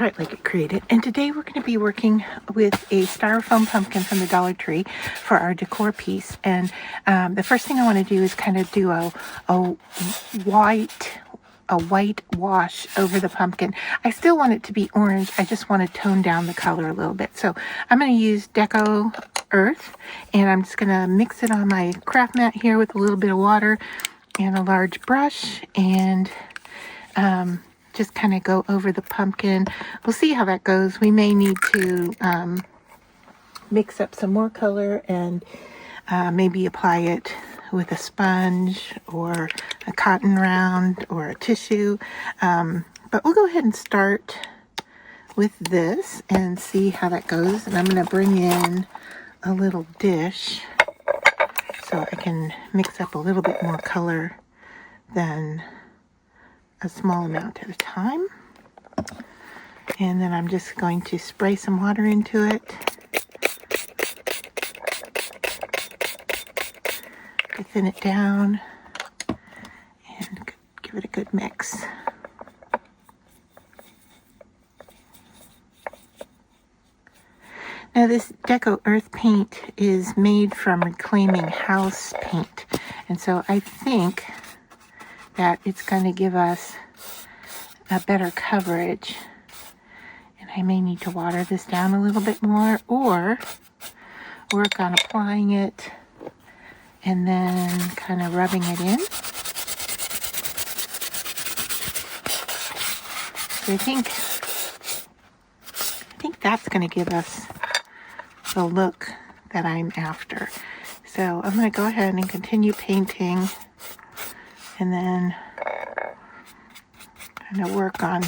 Art Like It Created, and today we're going to be working with a styrofoam pumpkin from the Dollar Tree for our decor piece. And the first thing I want to do is kind of do a white wash over the pumpkin. I still want it to be orange. I just want to tone down the color a little bit. So I'm going to use Decor Earth, and I'm just going to mix it on my craft mat here with a little bit of water and a large brush, and just kind of go over the pumpkin. We'll see how that goes. We may need to mix up some more color and maybe apply it with a sponge or a cotton round or a tissue. But we'll go ahead and start with this and see how that goes. And I'm going to bring in a little dish so I can mix up a little bit more color than a small amount at a time. And then I'm just going to spray some water into it to thin it down and give it a good mix. Now this Deco Earth paint is made from reclaiming house paint, and so I think that it's going to give us a better coverage. And I may need to water this down a little bit more or work on applying it and then kind of rubbing it in. So I think that's going to give us the look that I'm after. So I'm going to go ahead and continue painting and then kind of work on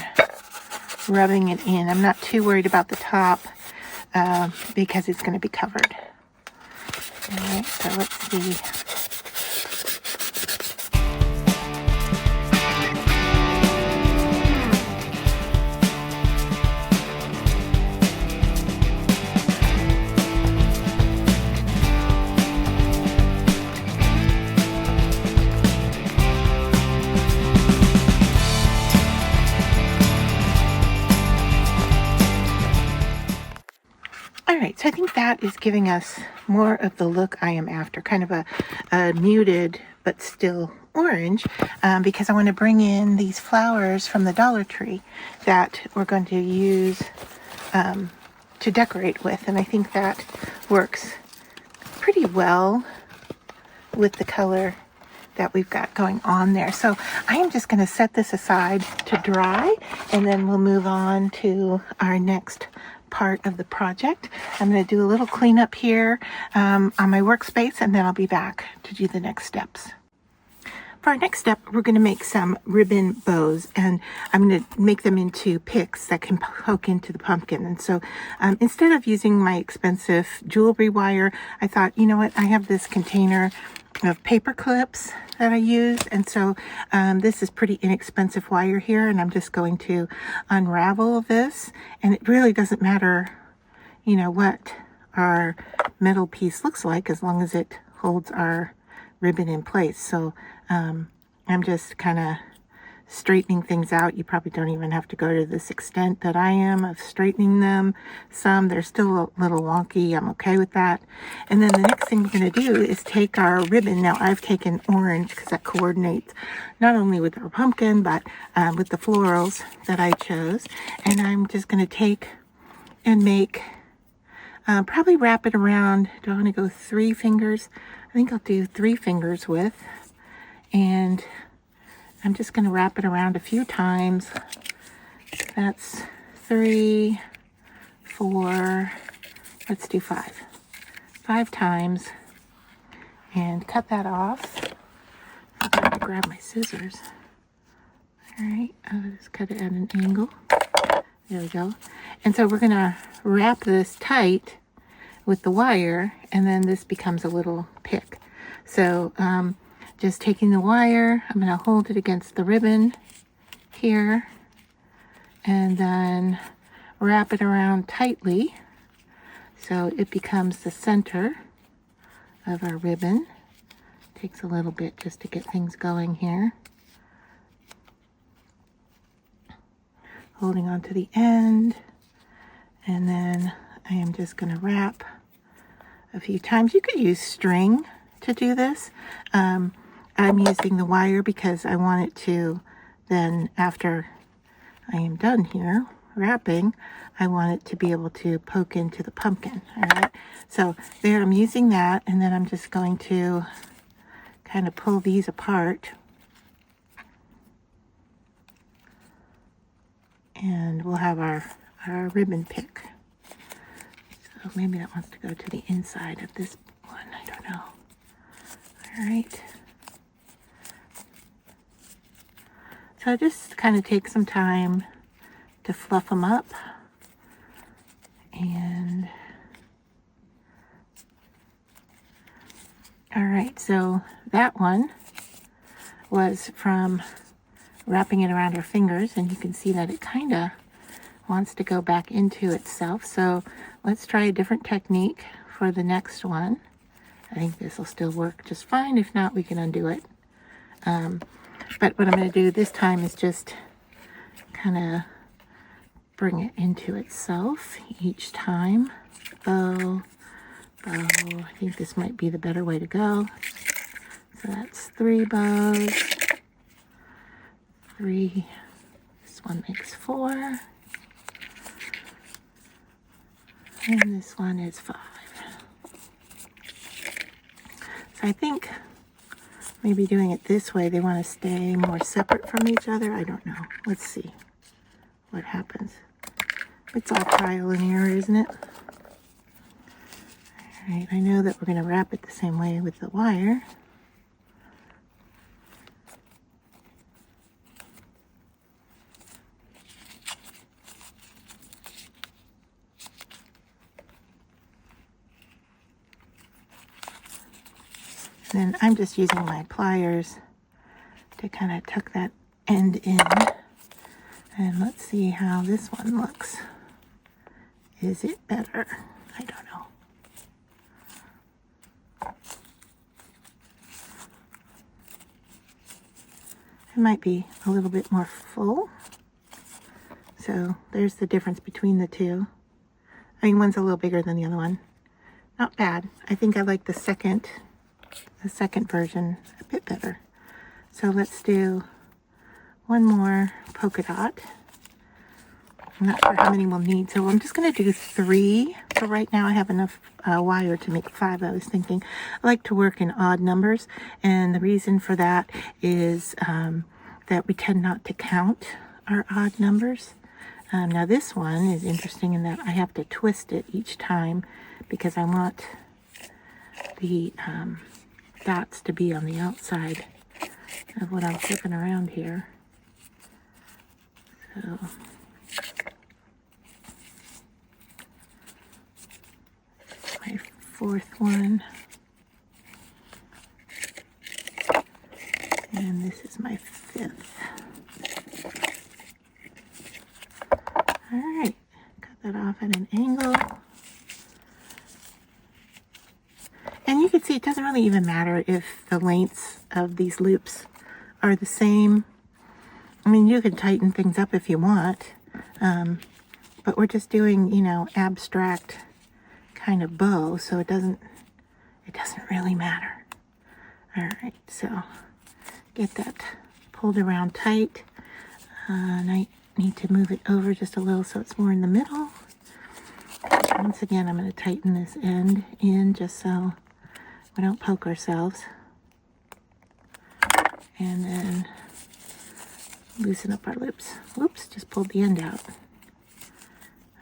rubbing it in. I'm not too worried about the top because it's going to be covered. All right, so let's see. Alright, so I think that is giving us more of the look I am after, kind of a muted but still orange, because I want to bring in these flowers from the Dollar Tree that we're going to use to decorate with, and I think that works pretty well with the color that we've got going on there. So I am just going to set this aside to dry, and then we'll move on to our next part of the project. I'm going to do a little cleanup here on my workspace, and then I'll be back to do the next steps. For our next step, we're going to make some ribbon bows, and I'm going to make them into picks that can poke into the pumpkin. And so instead of using my expensive jewelry wire, I thought, you know what, I have this container of paper clips that I use, and so this is pretty inexpensive wire here, and I'm just going to unravel this, and it really doesn't matter, you know, what our metal piece looks like as long as it holds our ribbon in place. So I'm just kind of straightening things out. You probably don't even have to go to this extent that I am of straightening them. Some, they're still a little wonky. I'm okay with that. And then the next thing we're going to do is take our ribbon. Now I've taken orange because that coordinates not only with our pumpkin, but with the florals that I chose. And I'm just going to take and make, probably wrap it around. Do I want to go 3 fingers? I think I'll do 3 fingers width. And I'm just going to wrap it around a few times. That's 3, 4, let's do 5. 5 times. And cut that off. I have to grab my scissors. Alright, I'll just cut it at an angle. There we go. And so we're going to wrap this tight with the wire, and then this becomes a little pick. So, just taking the wire, I'm going to hold it against the ribbon here and then wrap it around tightly so it becomes the center of our ribbon. Takes a little bit just to get things going here. holding on to the end, and then I am just going to wrap a few times. You could use string to do this. I'm using the wire because I want it to then, after I am done here wrapping, I want it to be able to poke into the pumpkin. All right, so there I'm using that, and then I'm just going to kind of pull these apart, and we'll have our ribbon pick. So maybe that wants to go to the inside of this one, I don't know. All right, so just kind of take some time to fluff them up. And all right, so that one was from wrapping it around our fingers, and you can see that it kind of wants to go back into itself. So let's try a different technique for the next one. I think this will still work just fine. If not, we can undo it. But what I'm going to do this time is just kind of bring it into itself each time. Bow, bow. I think this might be the better way to go. So that's 3 bows. 3. This one makes 4. And this one is 5. So I think maybe doing it this way, they want to stay more separate from each other. I don't know. Let's see what happens. It's all trial and error, isn't it? All right, I know that we're going to wrap it the same way with the wire. And then I'm just using my pliers to kind of tuck that end in. And let's see how this one looks. Is it better? I don't know. It might be a little bit more full. So there's the difference between the two. I mean, one's a little bigger than the other one. Not bad. I think I like the second version a bit better. So let's do one more polka dot. I'm not sure how many we'll need, so I'm just going to do 3 for right now. I have enough wire to make 5, I was thinking. I like to work in odd numbers, and the reason for that is that we tend not to count our odd numbers. Now this one is interesting in that I have to twist it each time because I want the dots to be on the outside of what I'm flipping around here. So my 4th one, and this is my 5th. All right, cut that off at an angle. And you can see it doesn't really even matter if the lengths of these loops are the same. I mean, you can tighten things up if you want, but we're just doing, you know, abstract kind of bow, so it doesn't really matter. All right, so get that pulled around tight, and I need to move it over just a little so it's more in the middle. Once again, I'm going to tighten this end in just so we don't poke ourselves, and then loosen up our loops. Whoops, just pulled the end out.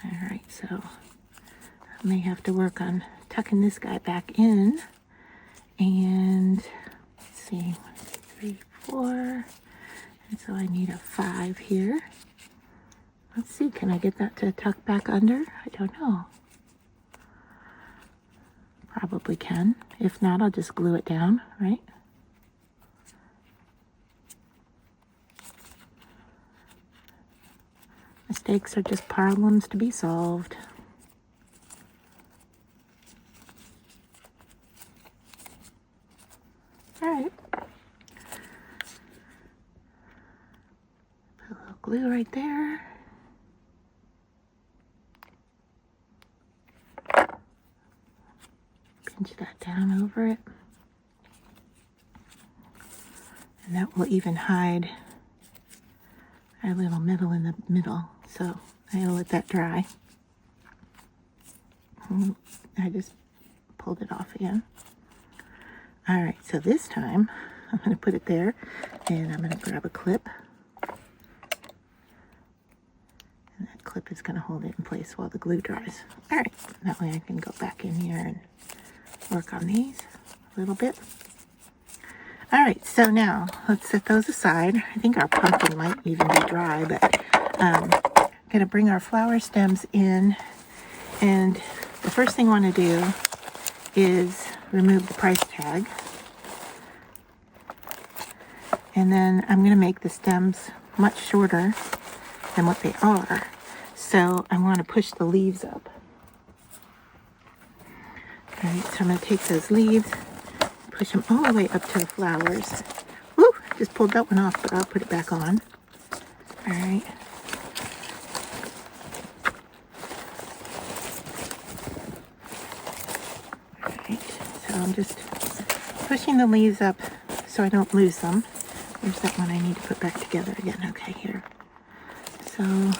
All right, so I may have to work on tucking this guy back in. And let's see, 1, 2, 3, 4. And so I need a 5 here. Let's see, can I get that to tuck back under? I don't know. Probably can. If not, I'll just glue it down, right? Mistakes are just problems to be solved. All right. Put a little glue right there. down over it. And that will even hide our little metal in the middle. So I'll let that dry. I just pulled it off again. All right, so this time I'm going to put it there, and I'm going to grab a clip. And that clip is going to hold it in place while the glue dries. All right, that way I can go back in here and work on these a little bit. All right, so now let's set those aside. I think our pumpkin might even be dry, but I'm going to bring our flower stems in, and the first thing I want to do is remove the price tag. And then I'm going to make the stems much shorter than what they are. So I want to push the leaves up. All right, so I'm going to take those leaves, push them all the way up to the flowers. Woo, just pulled that one off, but I'll put it back on. All right. So I'm just pushing the leaves up so I don't lose them. There's that one I need to put back together again. Okay, here. So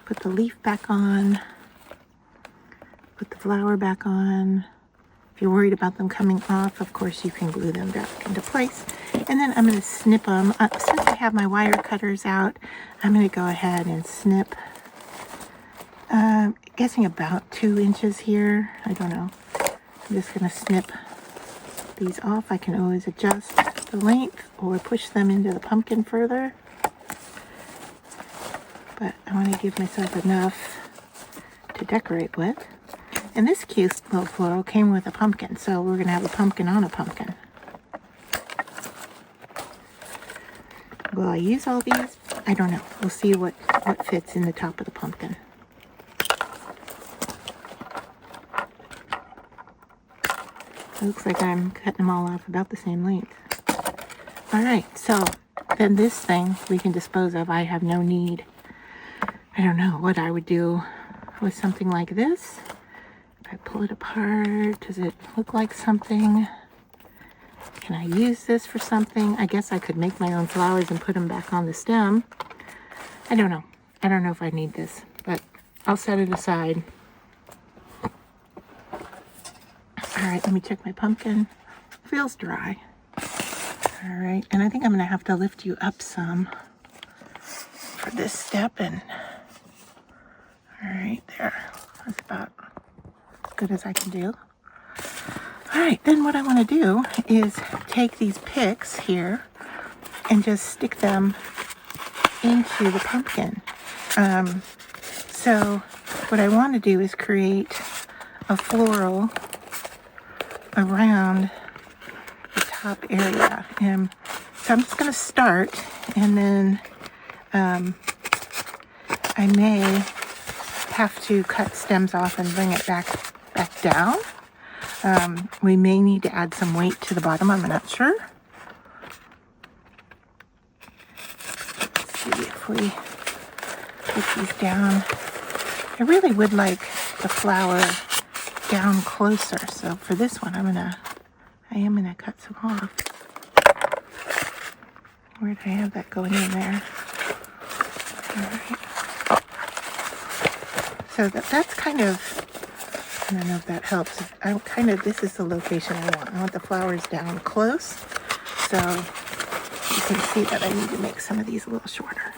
put the leaf back on, put the flower back on. If you're worried about them coming off, of course you can glue them back into place. And then I'm going to snip them. Since I have my wire cutters out, I'm going to go ahead and snip, guessing about 2 inches here. I don't know. I'm just going to snip these off. I can always adjust the length or push them into the pumpkin further. But I want to give myself enough to decorate with. And this cute little floral came with a pumpkin, so we're going to have a pumpkin on a pumpkin. Will I use all these? I don't know. We'll see what fits in the top of the pumpkin. It looks like I'm cutting them all off about the same length. All right, so then this thing we can dispose of. I have no need. I don't know what I would do with something like this. If I pull it apart, does it look like something? Can I use this for something? I guess I could make my own flowers and put them back on the stem. I don't know. I don't know if I need this, but I'll set it aside. All right, let me check my pumpkin. It feels dry. All right, and I think I'm gonna have to lift you up some for this step. And all right, there. That's about as good as I can do. All right, then what I want to do is take these picks here and just stick them into the pumpkin. So what I want to do is create a floral around the top area. And so I'm just going to start, and then I may have to cut stems off and bring it back down. We may need to add some weight to the bottom. I'm not sure. Let's see if we put these down. I really would like the flower down closer. So for this one, I am gonna cut some off. Where did I have that going in there? All right. So that's kind of, I don't know if that helps. This is the location I want. I want the flowers down close. So you can see that I need to make some of these a little shorter.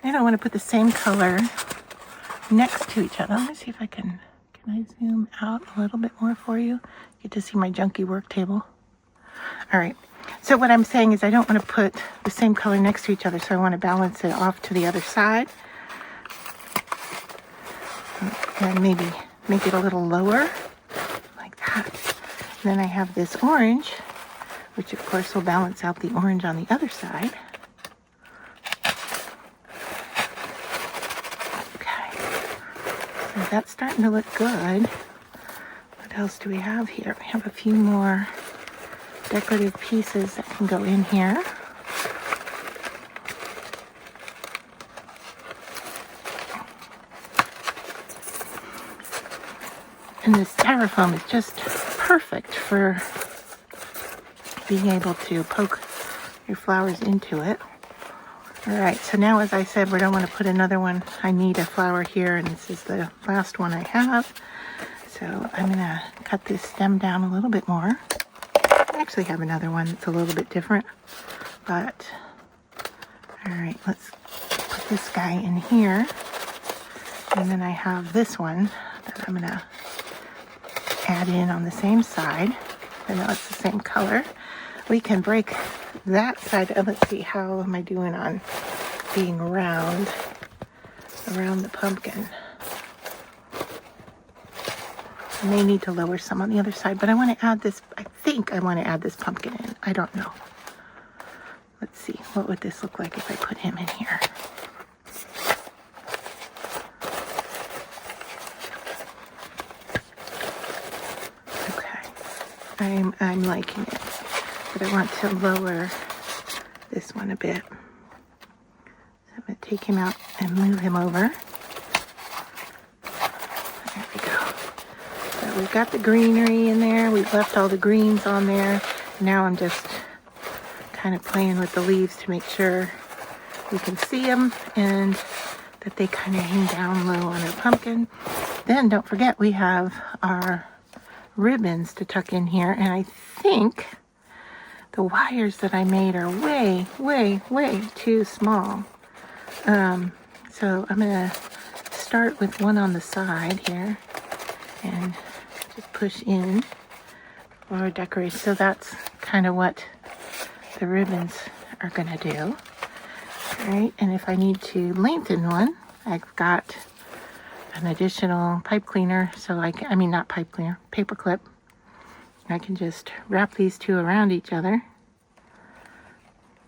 I don't want to put the same color next to each other. Let me see if I can I zoom out a little bit more for you? Get to see my junky work table. All right. So what I'm saying is I don't want to put the same color next to each other, so I want to balance it off to the other side. And maybe make it a little lower, like that. And then I have this orange, which of course will balance out the orange on the other side. that's starting to look good. What else do we have here? We have a few more decorative pieces that can go in here. And this styrofoam is just perfect for being able to poke your flowers into it. All right, so now, as I said, we don't want to put another one. I need a flower here, and this is the last one I have. So I'm gonna cut this stem down a little bit more. I actually have another one that's a little bit different, but all right, let's put this guy in here. And then I have this one that I'm gonna add in on the same side. I know it's the same color. We can break that side. Let's see, how am I doing on being around the pumpkin? I may need to lower some on the other side, but I want to add this. I think I want to add this pumpkin in. I don't know. Let's see, what would this look like if I put him in here? Okay, I'm liking it, but I want to lower this one a bit. So I'm going to take him out and move him over. There we go. So we've got the greenery in there. We've left all the greens on there. Now I'm just kind of playing with the leaves to make sure we can see them and that they kind of hang down low on our pumpkin. Then don't forget, we have our ribbons to tuck in here, and I think the wires that I made are way, way, way too small. So I'm gonna start with one on the side here and just push in for decoration. So that's kind of what the ribbons are gonna do. All right, and if I need to lengthen one, I've got an additional pipe cleaner, so I mean not pipe cleaner, paper clip. I can just wrap these two around each other.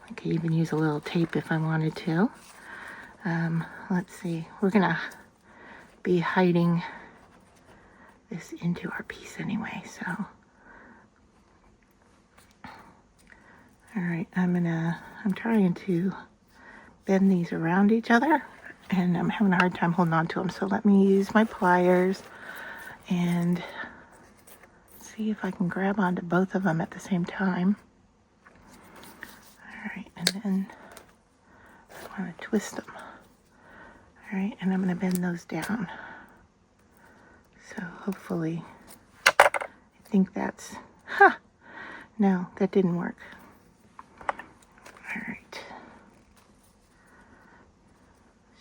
I could even use a little tape if I wanted to. Let's see, we're gonna be hiding this into our piece anyway, so. All right, I'm trying to bend these around each other, and I'm having a hard time holding on to them. So let me use my pliers and see if I can grab onto both of them at the same time. All right, and then I want to twist them. All right, and I'm going to bend those down. So hopefully, I think that's, no, that didn't work. All right.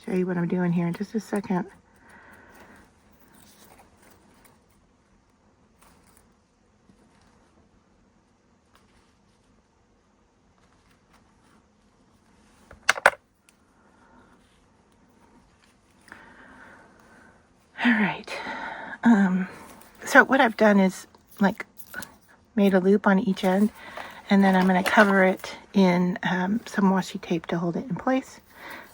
Show you what I'm doing here in just a second. All right. So what I've done is like made a loop on each end, and then I'm going to cover it in some washi tape to hold it in place.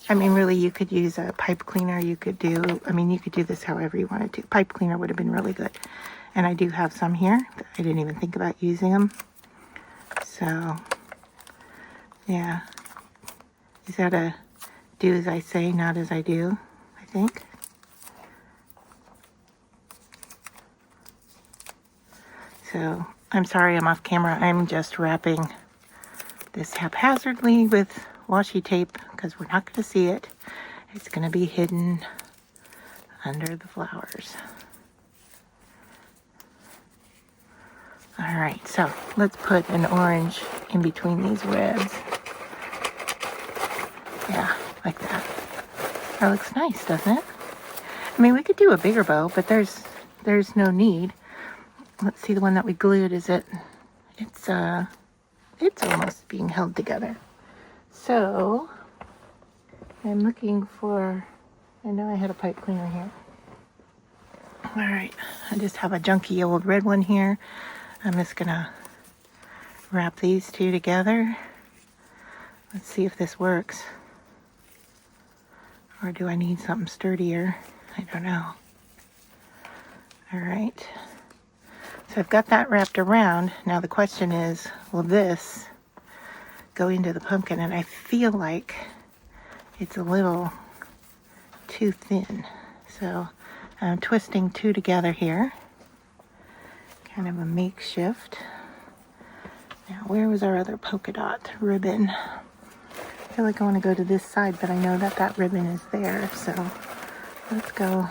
I mean, really, you could use a pipe cleaner. You could do this however you wanted to. Pipe cleaner would have been really good. And I do have some here. I didn't even think about using them. So, yeah. Is that a do as I say, not as I do, I think. So, I'm sorry I'm off camera. I'm just wrapping this haphazardly with washi tape because we're not going to see it. It's going to be hidden under the flowers. All right, so let's put an orange in between these reds. Yeah, like that. That looks nice, doesn't it? I mean, we could do a bigger bow, but there's no need. Let's see, the one that we glued, it's almost being held together. So, I'm looking for, I know I had a pipe cleaner here. All right, I just have a junky old red one here. I'm just gonna wrap these two together. Let's see if this works. Or do I need something sturdier? I don't know. All right. So I've got that wrapped around. Now the question is, will this go into the pumpkin? And I feel like it's a little too thin. So I'm twisting two together here. Kind of a makeshift. Now, where was our other polka dot ribbon? I feel like I want to go to this side, but I know that that ribbon is there. So let's go.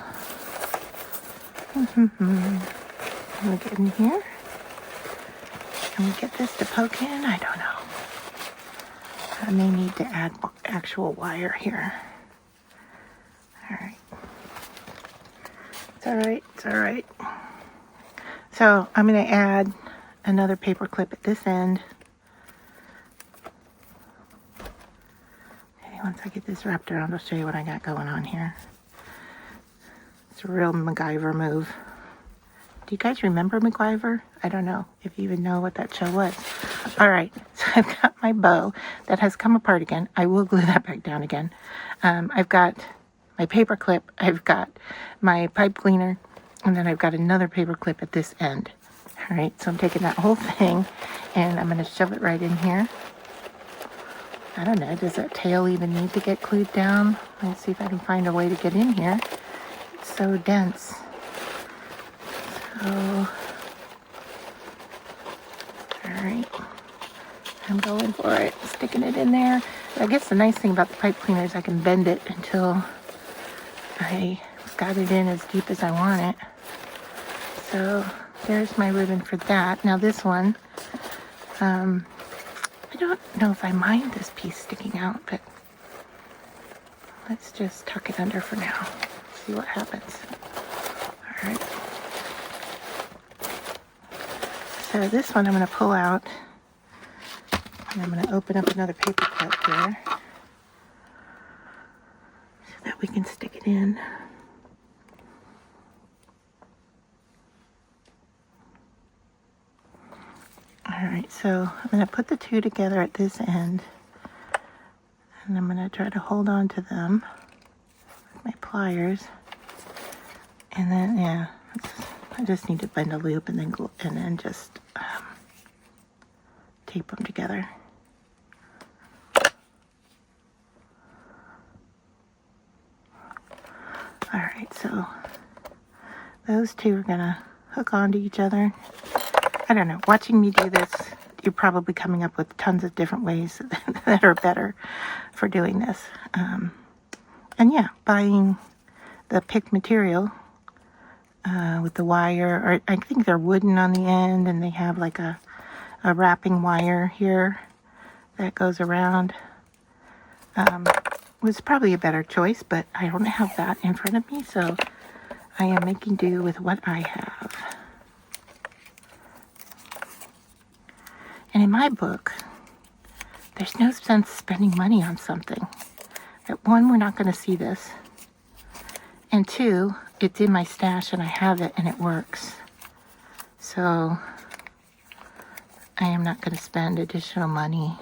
I'm going to get in here. Can we get this to poke in? I don't know. I may need to add actual wire here. All right. It's all right. It's all right. So I'm going to add another paper clip at this end. Okay, once I get this wrapped around, I'll show you what I got going on here. It's a real MacGyver move. Do you guys remember MacGyver? I don't know if you even know what that show was. All right, so I've got my bow that has come apart again. I will glue that back down again. I've got my paper clip. I've got my pipe cleaner. And then I've got another paper clip at this end. All right, so I'm taking that whole thing and I'm going to shove it right in here. I don't know, does that tail even need to get glued down? Let's see if I can find a way to get in here. It's so dense. So, all right, I'm going for it, sticking it in there. I guess the nice thing about the pipe cleaner is I can bend it until I got it in as deep as I want it. So there's my ribbon for that. Now this one, I don't know if I mind this piece sticking out, but let's just tuck it under for now. See what happens. All right. So this one I'm going to pull out, and I'm going to open up another paper clip here so that we can stick it in. All right, so I'm going to put the two together at this end, and I'm going to try to hold on to them with my pliers, and then, yeah, I just need to bend a loop and then just tape them together. All right, so those two are going to hook onto each other. I don't know, watching me do this, you're probably coming up with tons of different ways that are better for doing this. And yeah, buying the picked material with the wire, or I think they're wooden on the end, and they have like a wrapping wire here that goes around. Was probably a better choice, but I don't have that in front of me, so I am making do with what I have. And in my book, there's no sense spending money on something. That one, we're not going to see this. And two, it's in my stash and I have it and it works. So I am not going to spend additional money.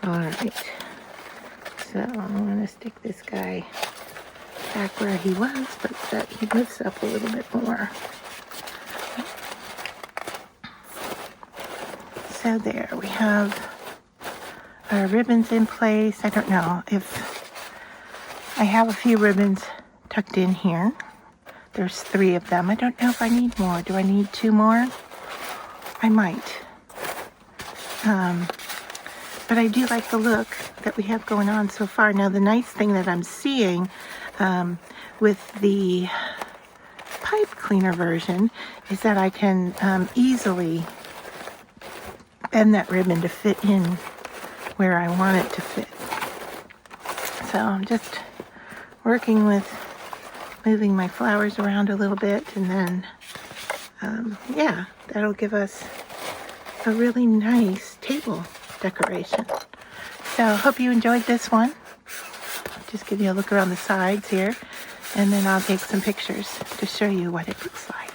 All right. So I'm going to stick this guy back where he was, but that he lifts up a little bit more. So there, we have our ribbons in place. I don't know if I have a few ribbons tucked in here. There's 3 of them. I don't know if I need more. Do I need 2 more? I might. But I do like the look that we have going on so far. Now, the nice thing that I'm seeing with the pipe cleaner version is that I can easily bend that ribbon to fit in where I want it to fit. So I'm just working with moving my flowers around a little bit, and then yeah, that'll give us a really nice table decoration. So hope you enjoyed this one. Just give you a look around the sides here, and then I'll take some pictures to show you what it looks like.